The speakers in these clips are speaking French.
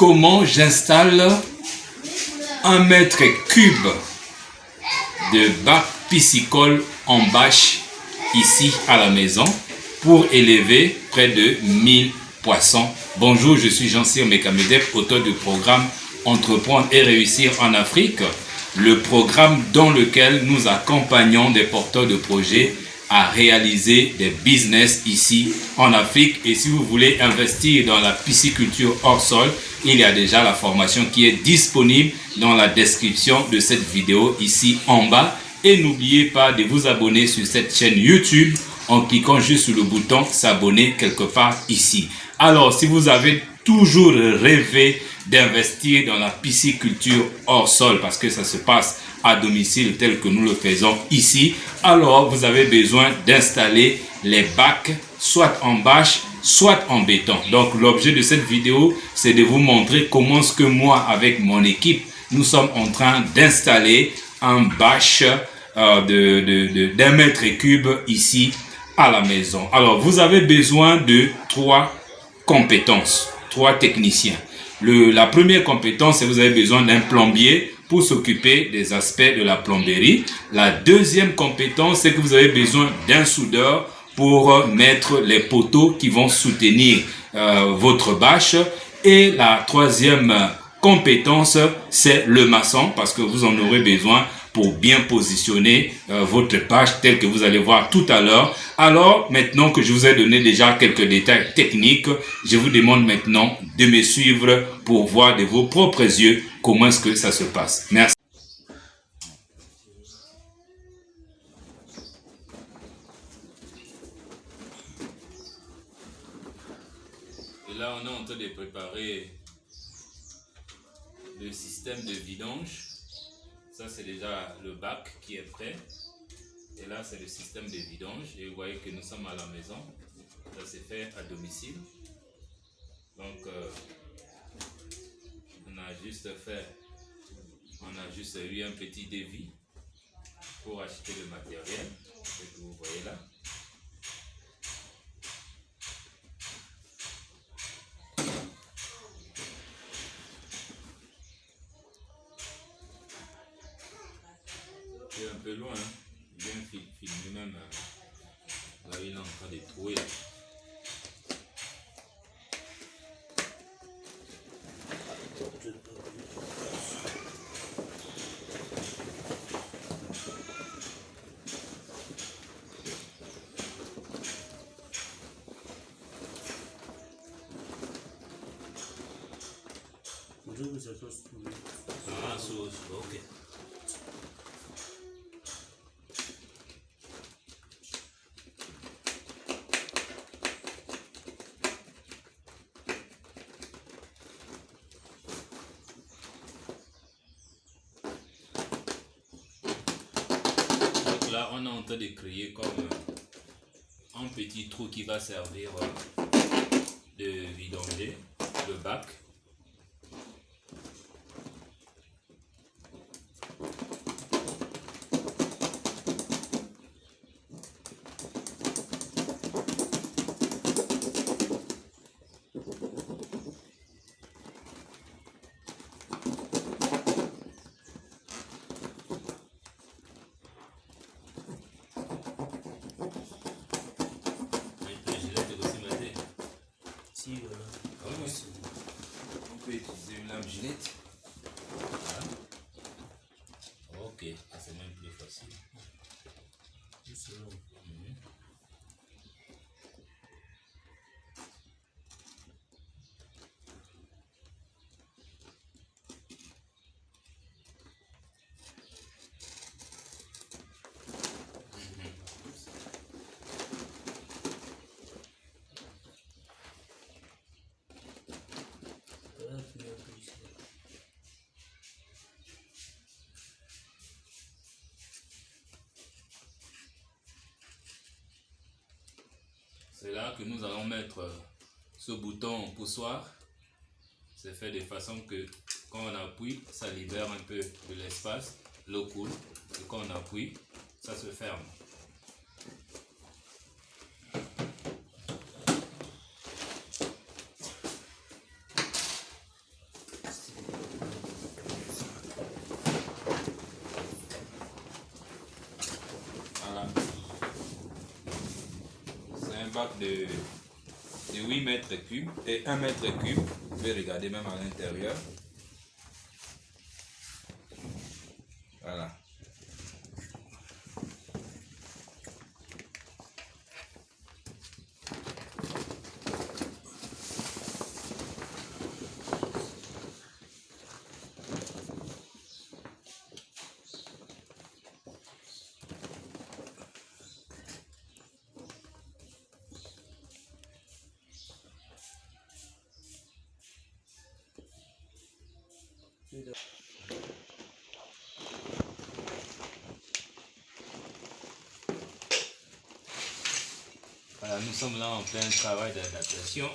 comment j'installe 1 mètre cube de bac piscicole en bâche ici à la maison pour élever près de 1000 poissons. Bonjour, je suis Jean-Cyr Mekamedeb, auteur du programme Entreprendre et réussir en Afrique, le programme dans lequel nous accompagnons des porteurs de projets à réaliser des business ici en Afrique. Et si vous voulez investir dans la pisciculture hors sol, il y a déjà la formation qui est disponible dans la description de cette vidéo ici en bas. Et n'oubliez pas de vous abonner sur cette chaîne YouTube en cliquant juste sur le bouton s'abonner quelque part ici. Alors, si vous avez toujours rêvé d'investir dans la pisciculture hors sol, parce que ça se passe à domicile tel que nous le faisons ici, alors vous avez besoin d'installer les bacs soit en bâche, soit en béton. Donc l'objet de cette vidéo, c'est de vous montrer comment ce que moi, avec mon équipe, nous sommes en train d'installer un bâche d'1 mètre cube ici à la maison. Alors vous avez besoin de 3 compétences, 3 techniciens. La première compétence, c'est que vous avez besoin d'un plombier pour s'occuper des aspects de la plomberie. La deuxième compétence, c'est que vous avez besoin d'un soudeur pour mettre les poteaux qui vont soutenir votre bâche. Et la troisième compétence, c'est le maçon, parce que vous en aurez besoin pour bien positionner votre bâche telle que vous allez voir tout à l'heure. Alors, maintenant que je vous ai donné déjà quelques détails techniques, je vous demande maintenant de me suivre pour voir de vos propres yeux comment est-ce que ça se passe. Merci. Et là, on est en train de préparer le système de vidange. Ça, c'est déjà le bac qui est prêt. Et là, c'est le système de vidange. Et vous voyez que nous sommes à la maison. Ça s'est fait à domicile. Donc, on a juste eu un petit devis pour acheter le matériel que vous voyez là. C'est un peu loin, hein? Bien filmé même. Là, il est en train de trouver. Ah, ok. Donc là, on est en train de créer comme un petit trou qui va servir de vidanger le bac. On peut utiliser une lame gilette. Voilà. Ok, c'est même plus facile. C'est là que nous allons mettre ce bouton poussoir. C'est fait de façon que quand on appuie, ça libère un peu de l'espace, l'eau coule. Et quand on appuie, ça se ferme. bac de 8 mètres cubes et 1 mètre cube. Vous pouvez regarder même à l'intérieur. Voilà. Voilà, nous sommes là en plein travail d'adaptation.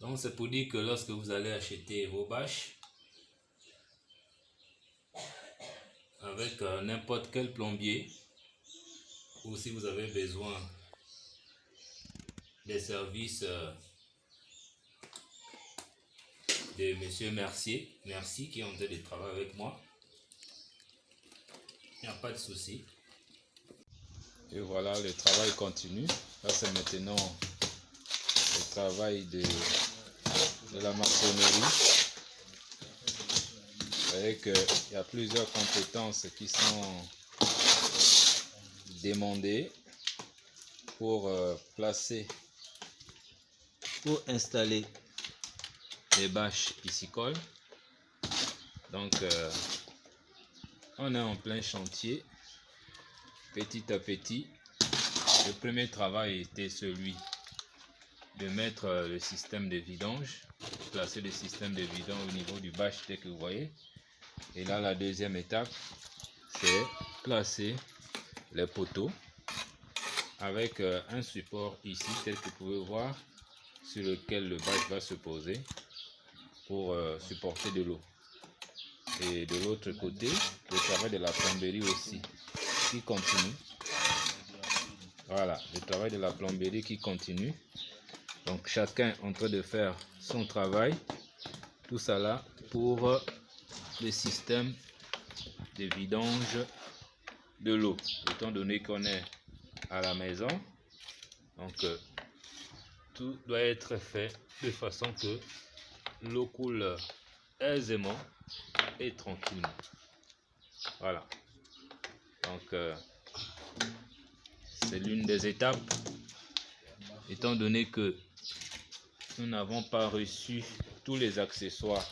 Donc c'est pour dire que lorsque vous allez acheter vos bâches avec n'importe quel plombier, ou si vous avez besoin des services de monsieur Mercier, merci, qui est en train de travailler avec moi, il n'y a pas de souci. Et voilà, le travail continue. Là c'est maintenant le travail de la maçonnerie. Vous voyez qu'il y a plusieurs compétences qui sont demandées pour installer les bâches piscicoles. Donc on est en plein chantier. Petit à petit, le premier travail était celui de mettre le système de vidange, placer le système de vidange au niveau du bâche tel que vous voyez. Et là, la deuxième étape, c'est placer les poteaux avec un support ici, tel que vous pouvez voir, sur lequel le bâche va se poser pour supporter de l'eau. Et de l'autre côté, le travail de la plomberie aussi, qui continue. Voilà, le travail de la plomberie qui continue. Donc chacun en train de faire son travail, tout ça là pour le système de vidange de l'eau, étant donné qu'on est à la maison. Donc tout doit être fait de façon que l'eau coule aisément et tranquillement. Voilà, donc c'est l'une des étapes, étant donné que nous n'avons pas reçu tous les accessoires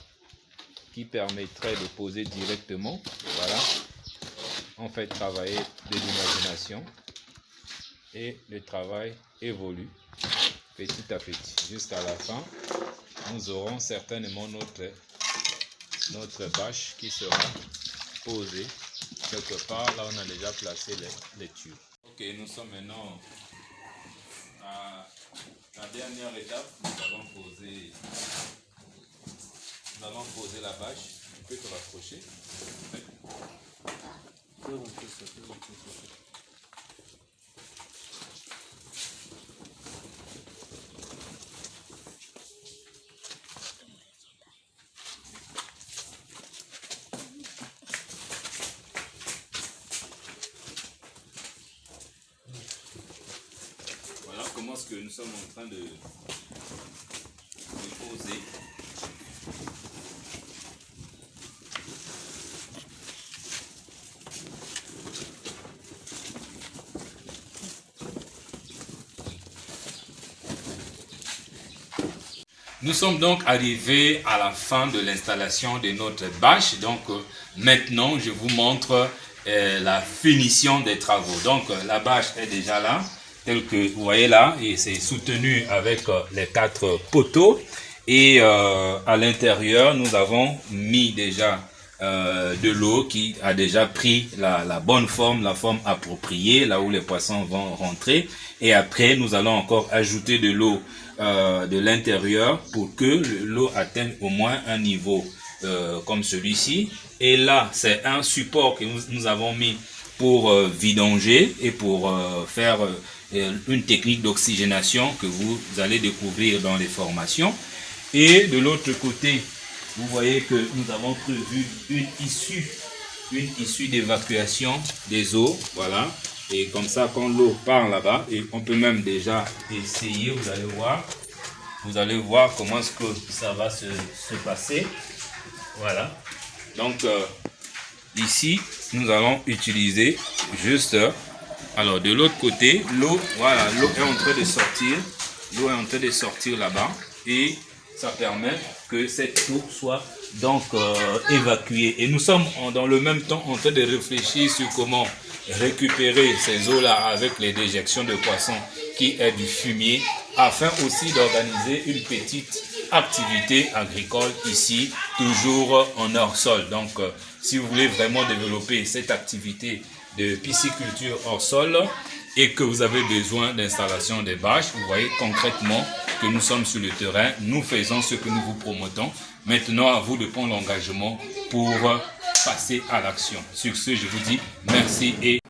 qui permettraient de poser directement. Voilà, on fait travailler de l'imagination et le travail évolue petit à petit jusqu'à la fin. Nous aurons certainement notre bâche qui sera posée quelque part. Là on a déjà placé les tubes. Ok, nous sommes maintenant à la dernière étape. Nous allons poser la bâche. Tu peux te rapprocher. Voilà comment est-ce que nous sommes en train de poser. Nous sommes donc arrivés à la fin de l'installation de notre bâche. Donc maintenant je vous montre la finition des travaux. Donc la bâche est déjà là, telle que vous voyez là, et c'est soutenu avec les 4 poteaux. Et à l'intérieur nous avons mis déjà de l'eau qui a déjà pris la bonne forme, la forme appropriée, là où les poissons vont rentrer. Et après, nous allons encore ajouter de l'eau de l'intérieur pour que l'eau atteigne au moins un niveau comme celui-ci. Et là, c'est un support que nous avons mis pour vidanger et pour faire une technique d'oxygénation que vous allez découvrir dans les formations. Et de l'autre côté, vous voyez que nous avons prévu une issue d'évacuation des eaux, voilà. Et comme ça, quand l'eau part là-bas, et on peut même déjà essayer, vous allez voir comment est-ce que ça va se passer. Voilà. Donc, ici, nous allons utiliser juste, alors de l'autre côté, l'eau, voilà, l'eau est en train de sortir. L'eau est en train de sortir là-bas et ça permet que cette eau soit donc évacuée. Et nous sommes dans le même temps en train de réfléchir sur comment récupérer ces eaux-là avec les déjections de poissons qui est du fumier, afin aussi d'organiser une petite activité agricole ici, toujours en hors sol. Donc, si vous voulez vraiment développer cette activité de pisciculture hors sol et que vous avez besoin d'installation des bâches, vous voyez concrètement que nous sommes sur le terrain, nous faisons ce que nous vous promotons. Maintenant, à vous de prendre l'engagement pour passer à l'action. Sur ce, je vous dis merci et